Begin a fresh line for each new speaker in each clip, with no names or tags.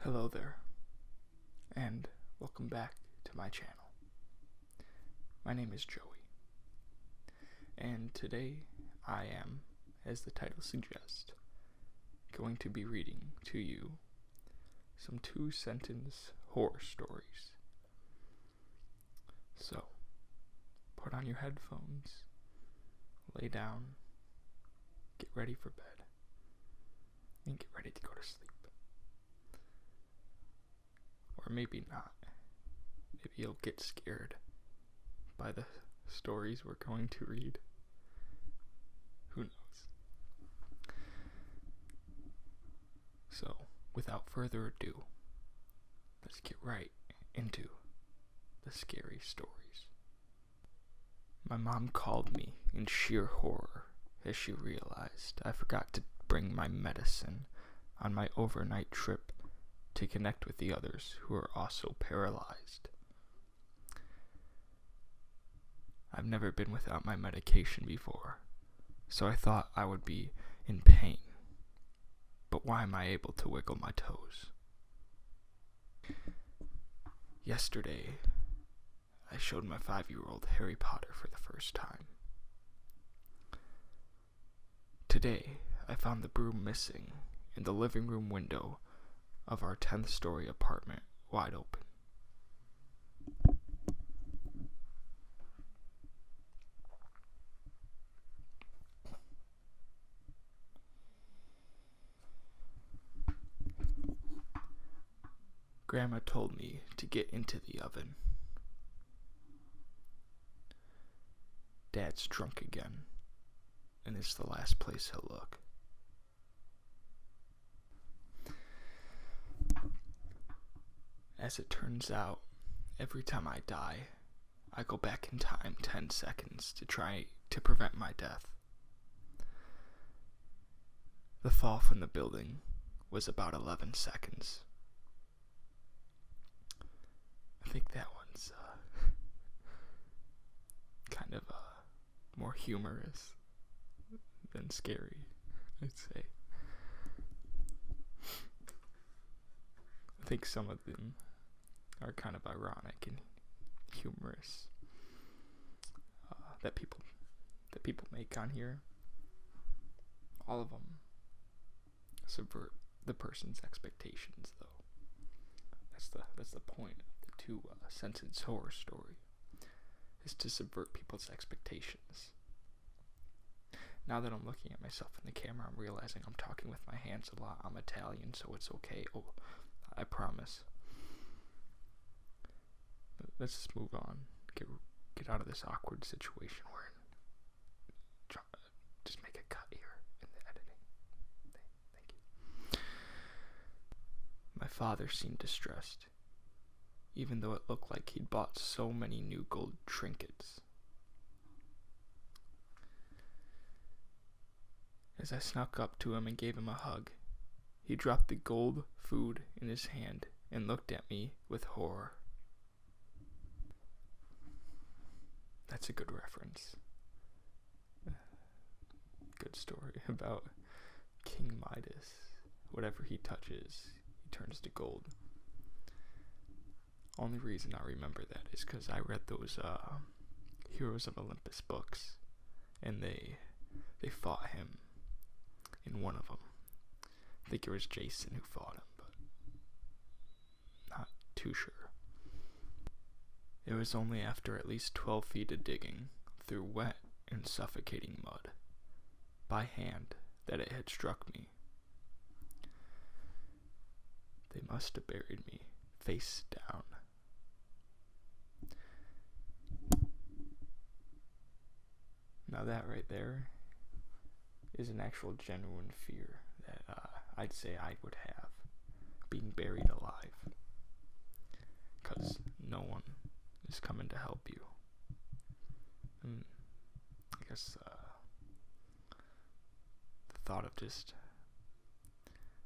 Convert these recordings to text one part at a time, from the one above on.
Hello there, and welcome back to my channel. My name is Joey, and today I am, as the title suggests, going to be reading to you some two-sentence horror stories. So, put on your headphones, lay down, get ready for bed, and get ready to go to sleep. Or maybe not. Maybe you'll get scared by the stories we're going to read. Who knows? So, without further ado, let's get right into the scary stories. My mom called me in sheer horror as she realized I forgot to bring my medicine on my overnight trip to connect with the others who are also paralyzed. I've never been without my medication before, so I thought I would be in pain. But why am I able to wiggle my toes? Yesterday, I showed my 5-year-old Harry Potter for the first time. Today, I found the broom missing in the living room window of our 10th story apartment wide open. Grandma told me to get into the oven. Dad's drunk again, and it's the last place he'll look. As it turns out, every time I die, I go back in time 10 seconds to try to prevent my death. The fall from the building was about 11 seconds. I think that one's kind of more humorous than scary, I'd say. I think some of them are kind of ironic and humorous that people make on here. All of them subvert the person's expectations, though. That's the point of the two-sentence horror story, is to subvert people's expectations. Now that I'm looking at myself in the camera, I'm realizing I'm talking with my hands a lot. I'm Italian, so it's okay. Oh, I promise. Let's just move on. Get out of this awkward situation we're in. Just make a cut here in the editing. Thank you. My father seemed distressed, even though it looked like he'd bought so many new gold trinkets. As I snuck up to him and gave him a hug, he dropped the gold food in his hand and looked at me with horror. That's a good reference. Good story about King Midas. Whatever he touches, he turns to gold. Only reason I remember that is because I read those Heroes of Olympus books, and they fought him in one of them. I think it was Jason who fought him, but not too sure. It was only after at least 12 feet of digging through wet and suffocating mud by hand that it had struck me. They must have buried me face down. Now that right there is an actual genuine fear that I'd say I would have, being buried alive, because no one is coming to help you. And I guess the thought of just,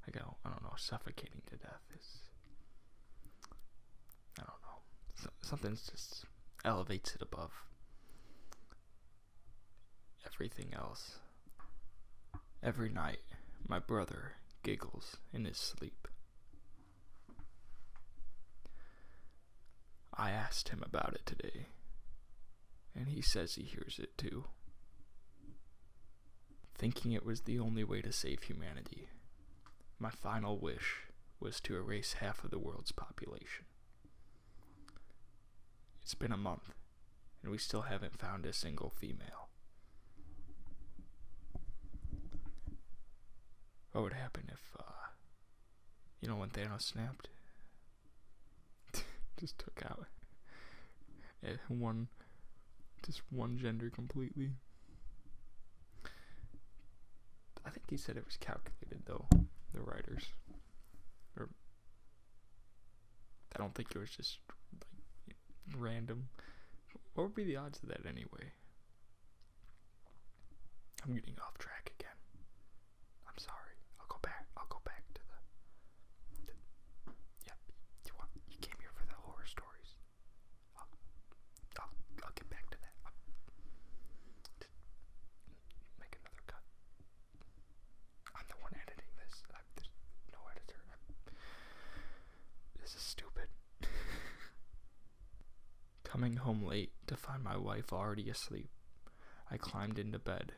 I don't know, suffocating to death is, I don't know, something just elevates it above everything else. Every night, my brother giggles in his sleep. I asked him about it today, and he says he hears it too. Thinking it was the only way to save humanity, my final wish was to erase half of the world's population. It's been a month, and we still haven't found a single female. What would happen if, when Thanos snapped? Just took out one gender completely. I think he said it was calculated, though, the writers. Or I don't think it was just random. What would be the odds of that anyway? I'm getting off track again. I'm sorry. I'll go back to yeah. You came here for the horror stories. I'll get back to that. Make another cut. I'm the one editing this. There's no editor. This is stupid. Coming home late to find my wife already asleep, I climbed into bed,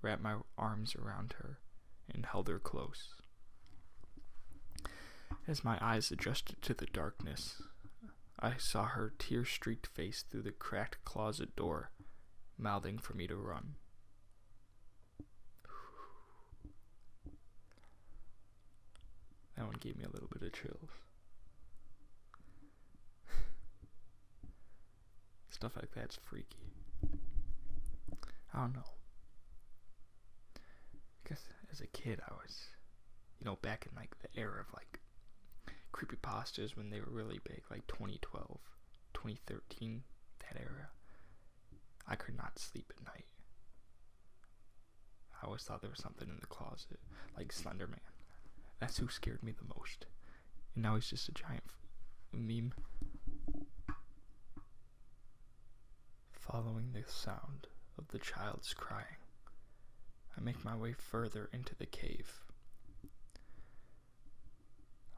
wrapped my arms around her, and held her close. As my eyes adjusted to the darkness, I saw her tear-streaked face through the cracked closet door, mouthing for me to run. That one gave me a little bit of chills. Stuff like that's freaky. I don't know. Because as a kid, I was, back in the era of creepypastas when they were really big, 2012, 2013, that era. I could not sleep at night. I always thought there was something in the closet, like Slender Man. That's who scared me the most. And now he's just a giant meme. Following the sound of the child's crying, I make my way further into the cave.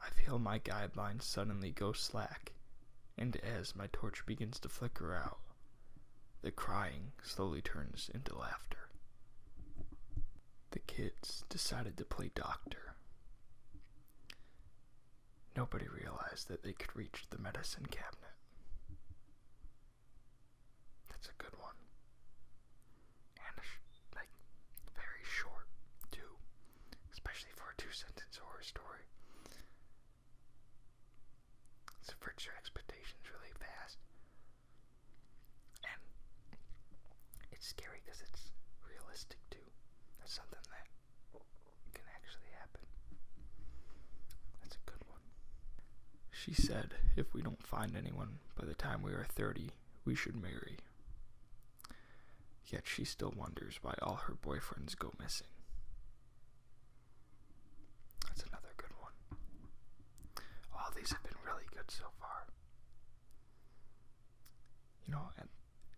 I feel my guidelines suddenly go slack, and as my torch begins to flicker out, the crying slowly turns into laughter. The kids decided to play doctor. Nobody realized that they could reach the medicine cabinet. That's a good one. And very short, too. Especially for a 2-sentence horror story. It subverts your expectations really fast. And it's scary because it's realistic, too. That's something that can actually happen. That's a good one. She said if we don't find anyone by the time we are 30, we should marry. Yet she still wonders why all her boyfriends go missing. That's another good one. All these have been really good so far. And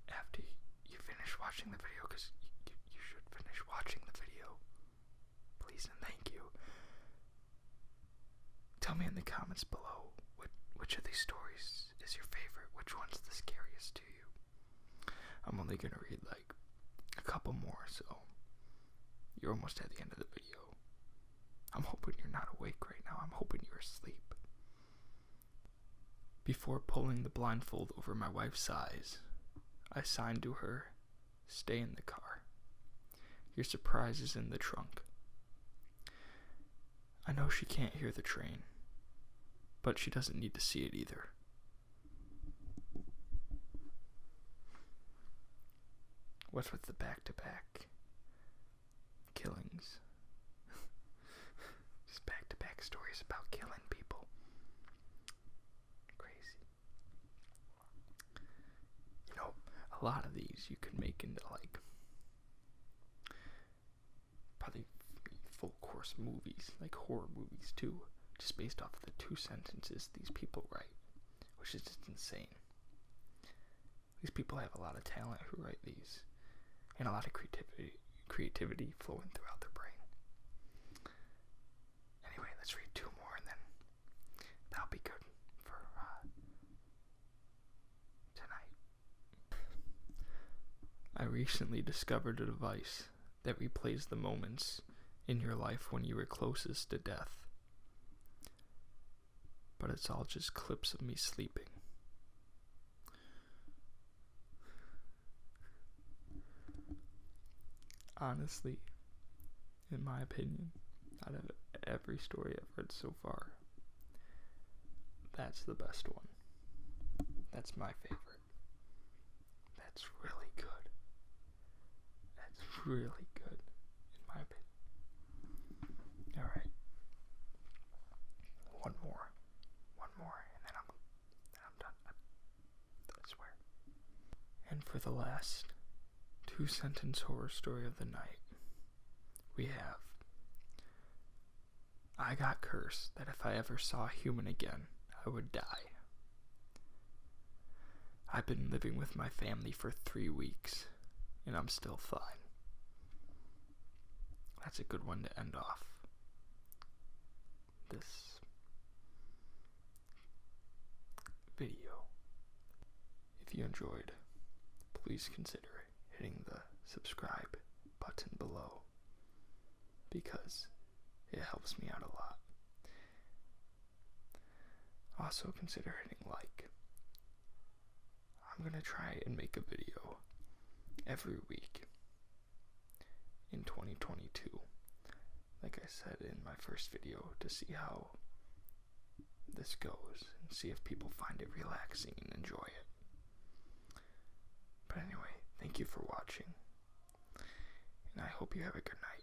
after you finish watching the video, because you should finish watching the video, please and thank you. Tell me in the comments below which of these stories is your favorite, which one's the scariest to you. I'm only gonna read a couple more, so you're almost at the end of the video. I'm hoping you're not awake right now. I'm hoping you're asleep. Before pulling the blindfold over my wife's eyes, I signed to her, "Stay in the car. Your surprise is in the trunk." I know she can't hear the train, but she doesn't need to see it either. What's with the back-to-back killings? Just back-to-back stories about killing people. Crazy. A lot of these you could make into probably full course movies, horror movies too, just based off of the 2 sentences these people write, which is just insane. These people have a lot of talent who write these. And a lot of creativity flowing throughout their brain. Anyway, let's read 2 more and then that'll be good for recently discovered a device that replays the moments in your life when you were closest to death. But it's all just clips of me sleeping. Honestly, in my opinion, out of every story I've read so far, that's the best one. That's my favorite. That's really good. That's really good, in my opinion. Alright. One more, and then I'm done. I swear. And for the last 2-sentence horror story of the night, we have: I got cursed that if I ever saw a human again, I would die. I've been living with my family for 3 weeks, and I'm still fine. That's a good one to end off this video. If you enjoyed, please consider hitting the subscribe button below, because it helps me out a lot. Also consider hitting like. I'm gonna try and make a video every week in 2022, like I said in my first video, to see how this goes and see if people find it relaxing and enjoy it. But anyway, thank you for watching, and I hope you have a good night.